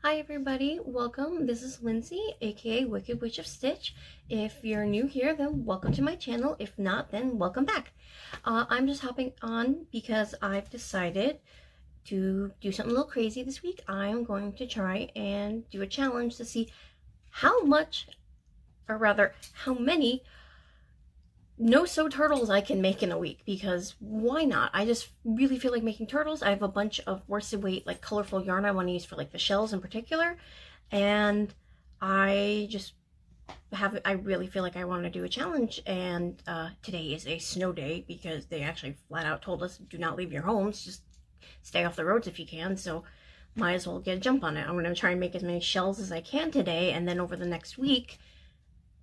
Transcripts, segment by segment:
Hi everybody, welcome. This is Lindsay, aka Wicked Witch of Stitch. If you're new here, then welcome to my channel. If not, then welcome back. I'm just hopping on because I've decided to do something a little crazy this week. I'm going to try and do a challenge to see how much, or rather, how many no-sew turtles I can make in a week, because why not? I just really feel like making turtles. I have a bunch of worsted weight, like colorful yarn I want to use for like the shells in particular, and I really feel like I want to do a challenge. And today is a snow day because they actually flat out told us do not leave your homes, just stay off the roads if you can, so might as well get a jump on it. I'm going to try and make as many shells as I can today, and then over the next week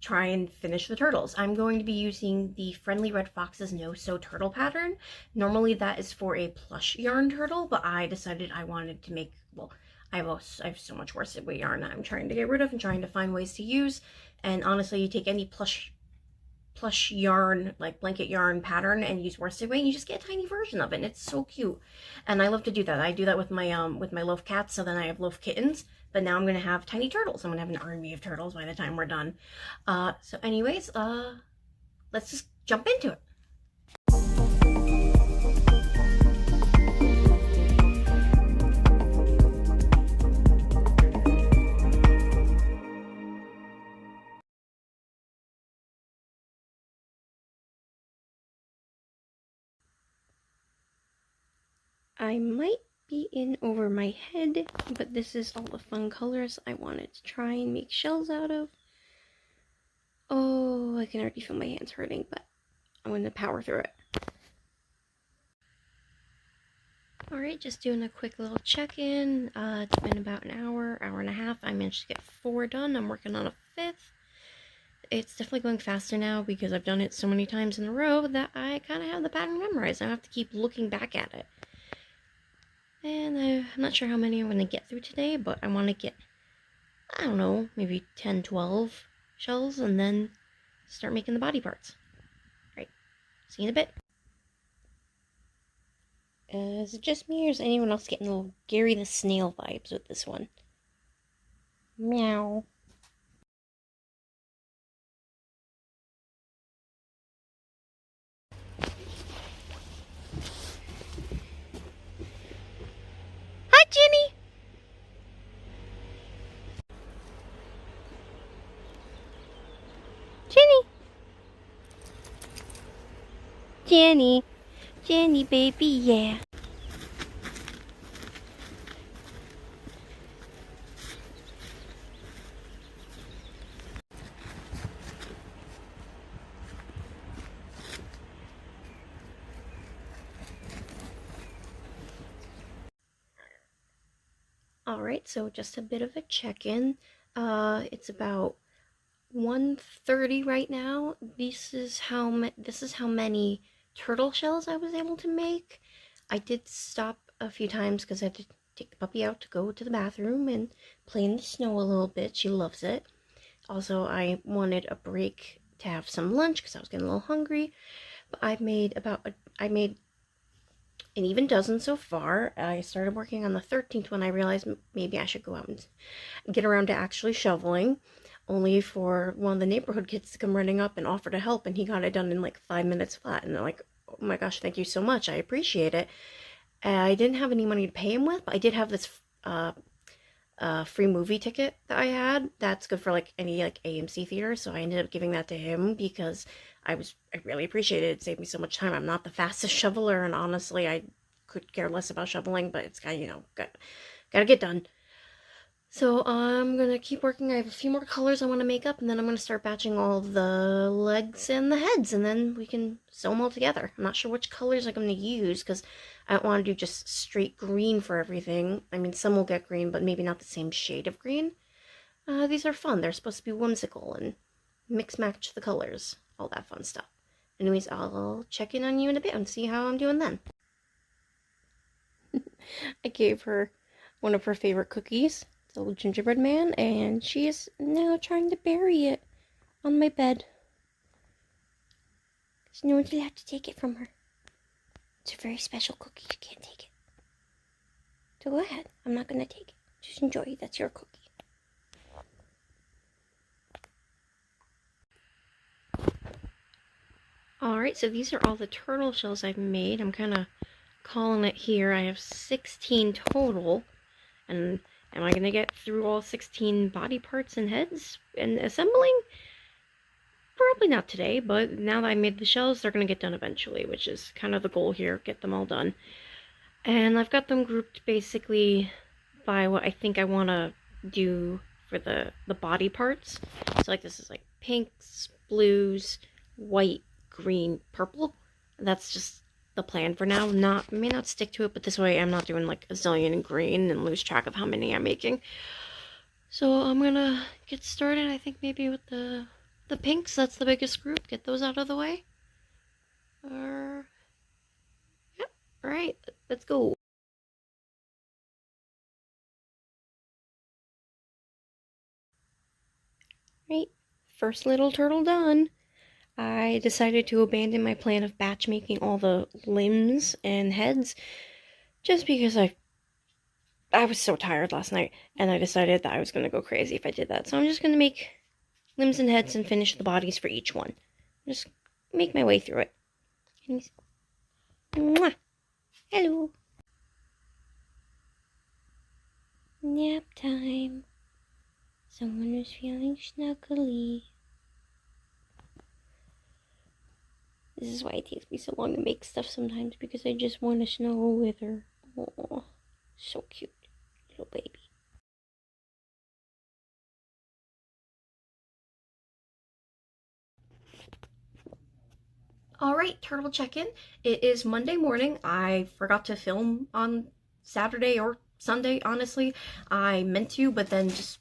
try and finish the turtles. I'm going to be using the Friendly Red Fox's no-sew turtle pattern. Normally that is for a plush yarn turtle, but I decided I wanted to make, well, I have so much worsted weight yarn I'm trying to get rid of and trying to find ways to use. And honestly, you take any plush yarn, like blanket yarn pattern, and use worsted weight, and you just get a tiny version of it, and it's so cute. And I love to do that. I do that with my loaf cats, so then I have loaf kittens, but now I'm gonna have tiny turtles. I'm gonna have an army of turtles by the time we're done. So anyways, let's just jump into it. I might be in over my head, but this is all the fun colors I wanted to try and make shells out of. Oh, I can already feel my hands hurting, but I'm going to power through it. Alright, just doing a quick little check-in. It's been about an hour and a half. I managed to get 4 done. I'm working on a 5th. It's definitely going faster now because I've done it so many times in a row that I kind of have the pattern memorized. I don't have to keep looking back at it. And I'm not sure how many I'm going to get through today, but I want to get, I don't know, maybe 10, 12 shells and then start making the body parts. Alright, see you in a bit. Is it just me, or is anyone else getting little Gary the Snail vibes with this one? Meow. Hi, Jenny! Jenny! Jenny! Jenny, baby, yeah. Alright, so just a bit of a check-in. It's about 1:30 right now. This is how many turtle shells I was able to make. I did stop a few times because I had to take the puppy out to go to the bathroom and play in the snow a little bit. She loves it. Also, I wanted a break to have some lunch because I was getting a little hungry. But I made an even dozen so far. I started working on the 13th when I realized maybe I should go out and get around to actually shoveling, only for one of the neighborhood kids to come running up and offer to help, and he got it done in like 5 minutes flat. And they're like, oh my gosh, thank you so much, I appreciate it. I didn't have any money to pay him with, but I did have this free movie ticket that I had. That's good for like any like AMC theater, so I ended up giving that to him because I really appreciated it. It saved me so much time. I'm not the fastest shoveler, and honestly I could care less about shoveling, but it's got, you know, gotta get done. So I'm gonna keep working. I have a few more colors I want to make up, and then I'm gonna start batching all the legs and the heads, and then we can sew them all together. I'm not sure which colors I'm gonna use because I don't want to do just straight green for everything. I mean, some will get green, but maybe not the same shade of green. These are fun. They're supposed to be whimsical and mix match the colors, all that fun stuff. Anyways, I'll check in on you in a bit and see how I'm doing then. I gave her one of her favorite cookies, the little gingerbread man, and she is now trying to bury it on my bed. So no one's gonna have to take it from her. It's a very special cookie. You can't take it. So go ahead. I'm not gonna take it. Just enjoy. That's your cookie. Alright, so these are all the turtle shells I've made. I'm kind of calling it here. I have 16 total. And am I going to get through all 16 body parts and heads and assembling? Probably not today, but now that I made the shells, they're going to get done eventually, which is kind of the goal here, get them all done. And I've got them grouped basically by what I think I want to do for the body parts. So like this is like pinks, blues, white, green, purple. That's just the plan for now. May not stick to it, but this way I'm not doing like a zillion in green and lose track of how many I'm making. So I'm gonna get started, I think maybe with the pinks. That's the biggest group. Get those out of the way. Yep, alright, let's go. Right, first little turtle done. I decided to abandon my plan of batch making all the limbs and heads just because I was so tired last night, and I decided that I was going to go crazy if I did that. So I'm just going to make limbs and heads and finish the bodies for each one. Just make my way through it. Mwah! Hello! Nap time. Someone is feeling snuggly. This is why it takes me so long to make stuff sometimes, because I just want to snuggle with her. Oh, so cute. Little baby. Alright, turtle check-in. It is Monday morning. I forgot to film on Saturday or Sunday, honestly. I meant to, but then just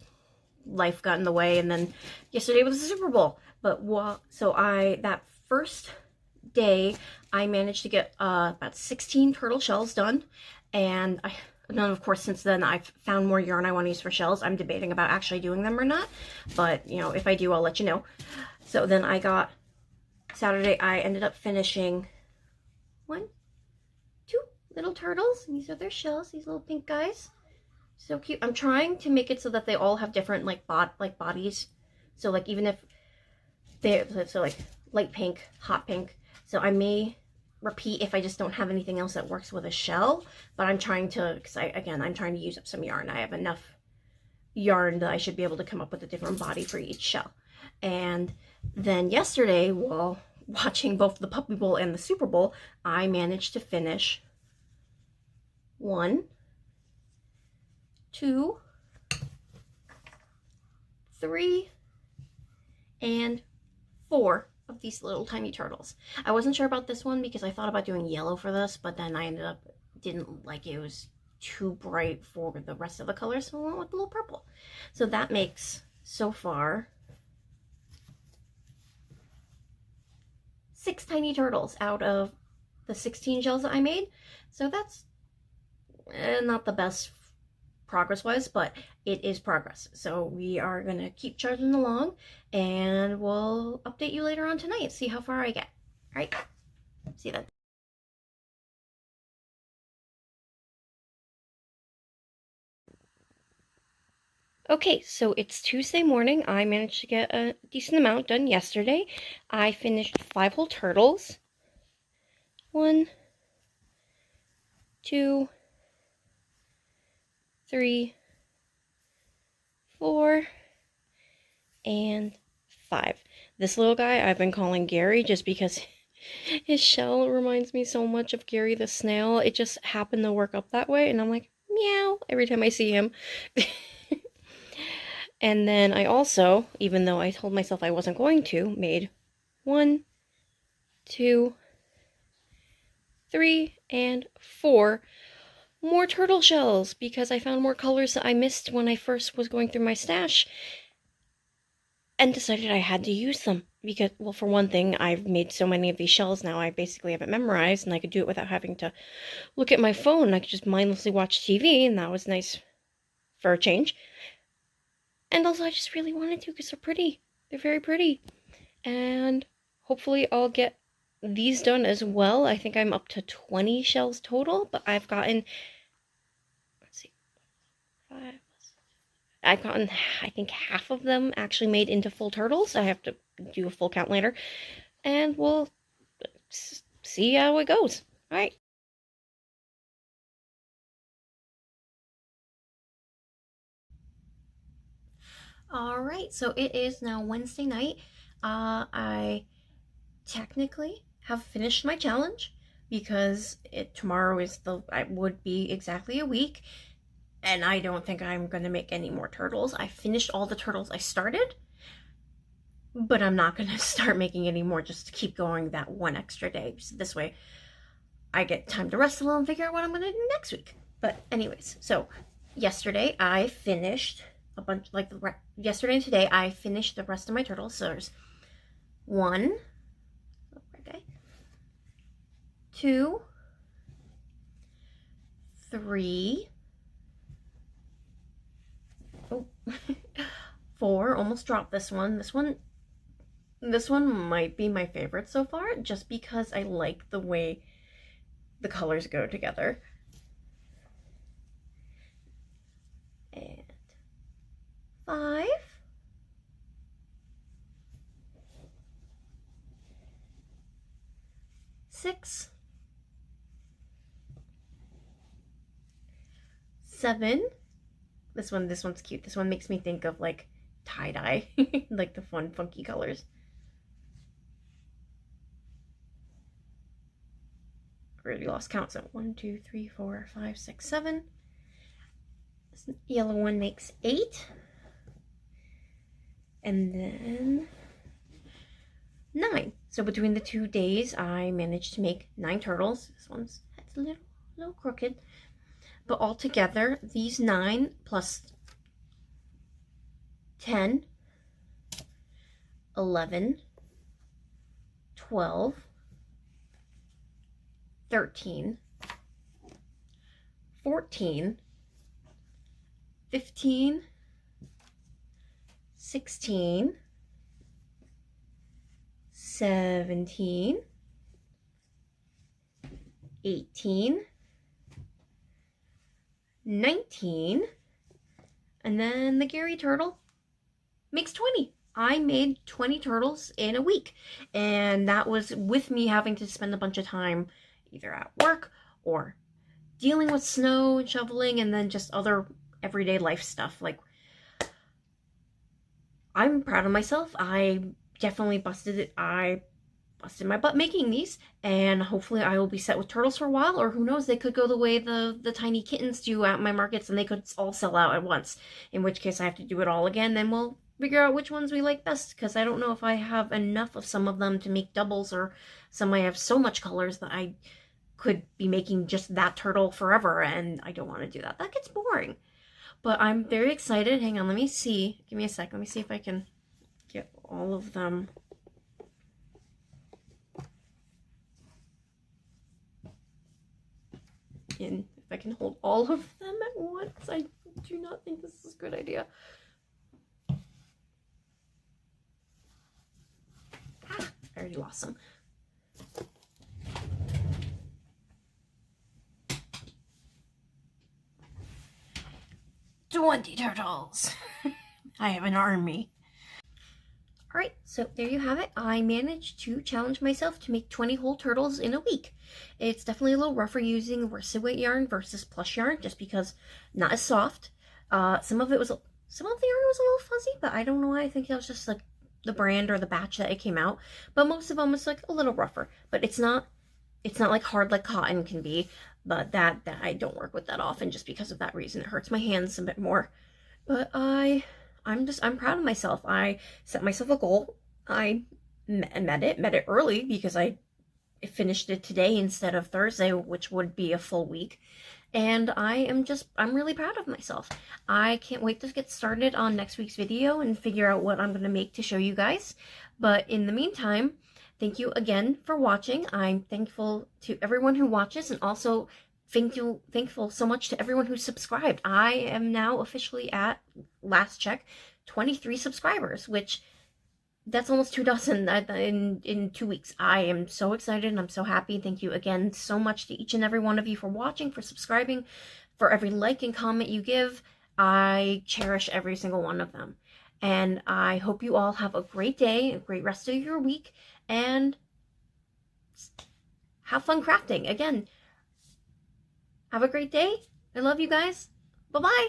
life got in the way, and then yesterday was the Super Bowl. But so that first day I managed to get about 16 turtle shells done, and of course since then I've found more yarn I want to use for shells. I'm debating about actually doing them or not, but you know, if I do, I'll let you know. So then Saturday I ended up finishing 1, 2 little turtles. These are their shells, these little pink guys. So cute. I'm trying to make it so that they all have different like bodies. So like even if so like light pink, hot pink. So I may repeat if I just don't have anything else that works with a shell, but I'm trying to, because I'm trying to use up some yarn. I have enough yarn that I should be able to come up with a different body for each shell. And then yesterday, while watching both the Puppy Bowl and the Super Bowl, I managed to finish 1, 2, 3, and 4 of these little tiny turtles. I wasn't sure about this one because I thought about doing yellow for this, but then I ended up didn't like it. It was too bright for the rest of the colors, so I went with a little purple. So that makes, so far, 6 tiny turtles out of the 16 shells that I made. So that's not the best progress-wise, but it is progress. So we are going to keep charging along, and we'll update you later on tonight, see how far I get. All right, see you then. Okay, so it's Tuesday morning. I managed to get a decent amount done yesterday. I finished 5 whole turtles. 1, 2, 3, 4, and 5. This little guy I've been calling Gary just because his shell reminds me so much of Gary the snail. It just happened to work up that way, and I'm like, meow, every time I see him. And then I also, even though I told myself I wasn't going to, made 1, 2, 3, and 4 more turtle shells because I found more colors that I missed when I first was going through my stash, and decided I had to use them because, well, for one thing, I've made so many of these shells now, I basically have it memorized, and I could do it without having to look at my phone. I could just mindlessly watch TV, and that was nice for a change. And also, I just really wanted to because they're pretty. They're very pretty. And hopefully I'll get these done as well. I think I'm up to 20 shells total, but I've gotten, let's see, 5, I've gotten, I think, half of them actually made into full turtles. I have to do a full count later, and we'll see how it goes. All right. All right, so it is now Wednesday night. I technically have finished my challenge because tomorrow is it would be exactly a week, and I don't think I'm gonna make any more turtles. I finished all the turtles I started, but I'm not gonna start making any more just to keep going that one extra day. So this way I get time to rest a little and figure out what I'm gonna do next week. But anyways, so yesterday I finished a bunch, like yesterday and today I finished the rest of my turtles. So there's 1, okay, 2, 3, oh, 4, almost dropped this one. This one might be my favorite so far, just because I like the way the colors go together. And 5, 6, 7. This one's cute. This one makes me think of like tie-dye, like the fun, funky colors. I already lost count. So 1, 2, 3, 4, 5, 6, 7. This yellow one makes 8. And then 9. So between the 2 days, I managed to make 9 turtles. This one's head's a little crooked. But altogether, these 9 plus 10, 11, 12, 13, 14, 15, 16, 17, 18, 19, and then the Gary turtle makes 20. I made 20 turtles in a week, and that was with me having to spend a bunch of time either at work or dealing with snow and shoveling, and then just other everyday life stuff. Like, I'm proud of myself. I definitely busted it. I busted my butt making these, and hopefully I will be set with turtles for a while, or who knows, they could go the way the tiny kittens do at my markets, and they could all sell out at once, in which case I have to do it all again. Then we'll figure out which ones we like best, because I don't know if I have enough of some of them to make doubles, or some I have so much colors that I could be making just that turtle forever, and I don't want to do that. That gets boring. But I'm very excited. Hang on, let me see. Give me a sec. Let me see if I can get all of them. In, if I can hold all of them at once. I do not think this is a good idea. Ah, I already lost some. $20 turtles. I have an army. Alright, so there you have it. I managed to challenge myself to make 20 whole turtles in a week. It's definitely a little rougher using worsted weight yarn versus plush yarn, just because not as soft. Some of the yarn was a little fuzzy, but I don't know why. I think it was just like the brand or the batch that it came out. But most of them was like a little rougher. But it's not like hard like cotton can be. But that I don't work with that often, just because of that reason. It hurts my hands a bit more. But I'm proud of myself. I set myself a goal. I met it early, because I finished it today instead of Thursday, which would be a full week. And I'm really proud of myself. I can't wait to get started on next week's video and figure out what I'm going to make to show you guys. But in the meantime, thank you again for watching. I'm thankful to everyone who watches, and also thankful so much to everyone who subscribed. I am now officially at, last check, 23 subscribers, which that's almost 2 dozen in 2 weeks. I am so excited and I'm so happy. Thank you again so much to each and every one of you for watching, for subscribing, for every like and comment you give. I cherish every single one of them. And I hope you all have a great day, a great rest of your week, and have fun crafting. Again, have a great day. I love you guys. Bye-bye.